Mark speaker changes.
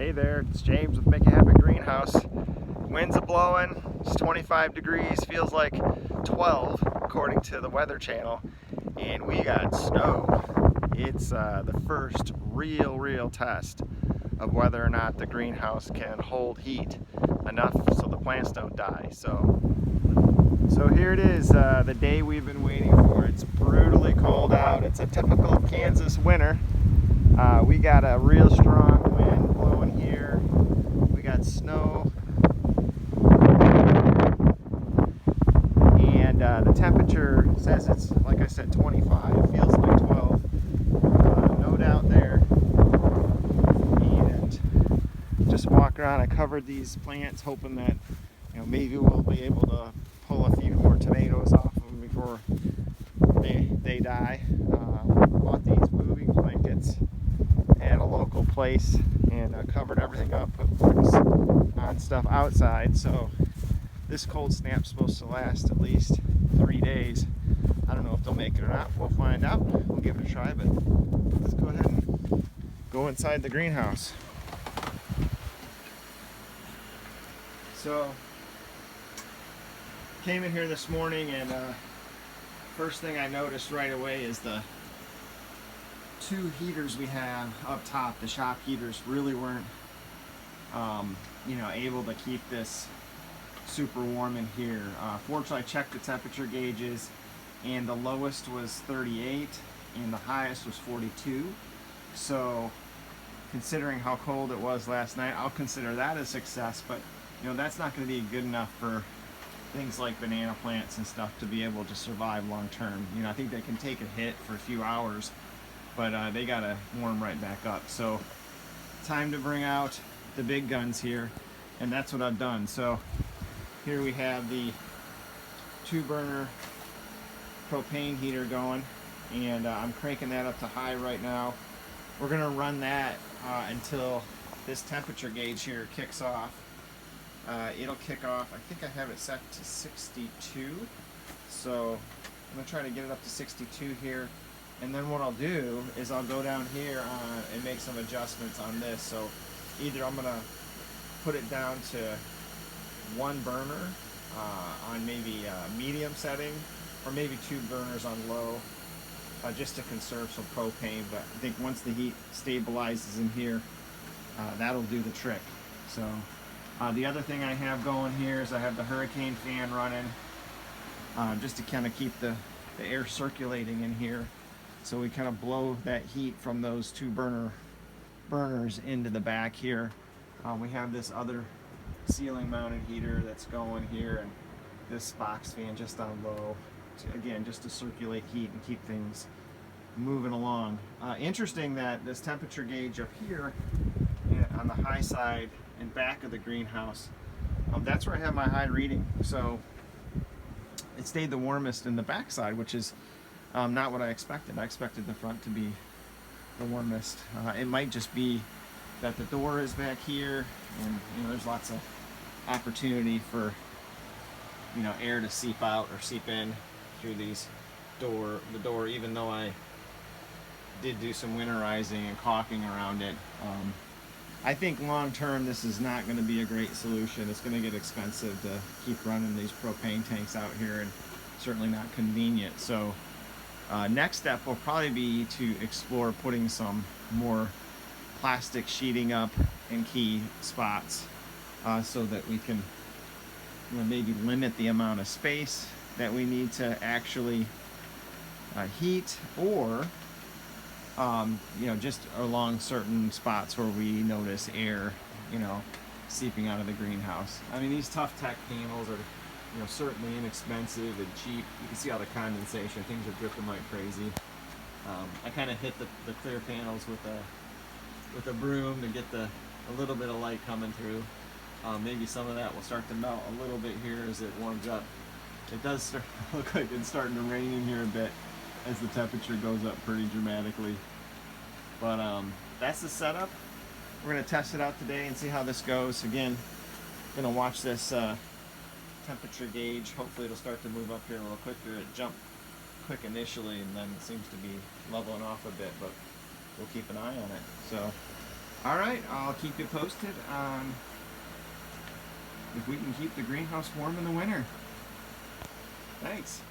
Speaker 1: Hey there, it's James with Make a Happy Greenhouse. Winds are blowing, it's 25 degrees, feels like 12 according to the Weather Channel, and we got snow. It's the first real test of whether or not the greenhouse can hold heat enough so the plants don't die. So here it is, the day we've been waiting for. It's brutally cold out. It's a typical Kansas winter. We got a real strong wind blowing here. We got snow. And the temperature says it's, like I said, 25. It feels like 12. No doubt there. And just walk around. I covered these plants hoping that, maybe we'll be able to pull a few more tomatoes off of them before they die. Bought these moving blankets at a local place and covered everything up, put bricks on stuff outside. So this cold snap's supposed to last at least 3 days. I don't know if they'll make it or not. We'll find out. We'll give it a try, but let's go ahead and go inside the greenhouse. So came in here this morning, and first thing I noticed right away is the two heaters we have up top. The shop heaters really weren't able to keep this super warm in here. Fortunately, I checked the temperature gauges, and the lowest was 38 and the highest was 42. So considering how cold it was last night, I'll consider that a success. But that's not going to be good enough for things like banana plants and stuff to be able to survive long term. I think they can take a hit for a few hours, but they gotta warm right back up. So time to bring out the big guns here, and that's what I've done. So here we have the 2-burner propane heater going, and I'm cranking that up to high right now. We're gonna run that until this temperature gauge here kicks off. It'll kick off, I think I have it set to 62, so I'm going to try to get it up to 62 here, and then what I'll do is I'll go down here and make some adjustments on this. So either I'm going to put it down to 1 burner on maybe medium setting, or maybe 2 burners on low, just to conserve some propane. But I think once the heat stabilizes in here, that'll do the trick. So the other thing I have going here is I have the hurricane fan running, just to kind of keep the air circulating in here. So we kind of blow that heat from those 2 burners into the back here. We have this other ceiling mounted heater that's going here, and this box fan just on low, again, just to circulate heat and keep things moving along. Interesting that this temperature gauge up here on the high side and back of the greenhouse, that's where I have my high reading. So it stayed the warmest in the back side, which is not what I expected. I expected the front to be the warmest. It might just be that the door is back here, and there's lots of opportunity for air to seep out or seep in through the door, even though I did do some winterizing and caulking around it. I think long term this is not going to be a great solution. It's going to get expensive to keep running these propane tanks out here, and certainly not convenient. So next step will probably be to explore putting some more plastic sheeting up in key spots, so that we can maybe limit the amount of space that we need to actually heat, or just along certain spots where we notice air, seeping out of the greenhouse. I mean, these Tough Tech panels are, certainly inexpensive and cheap. You can see all the condensation. Things are dripping like crazy. I kind of hit the clear panels with a broom to get a little bit of light coming through. Maybe some of that will start to melt a little bit here as it warms up. It does look like it's starting to rain in here a bit as the temperature goes up pretty dramatically. But that's the setup. We're going to test it out today and see how this goes. Again, going to watch this temperature gauge. Hopefully it'll start to move up here a little quicker. It jumped quick initially, and then it seems to be leveling off a bit, but we'll keep an eye on it. So All right, I'll keep you posted on if we can keep the greenhouse warm in the winter. Thanks.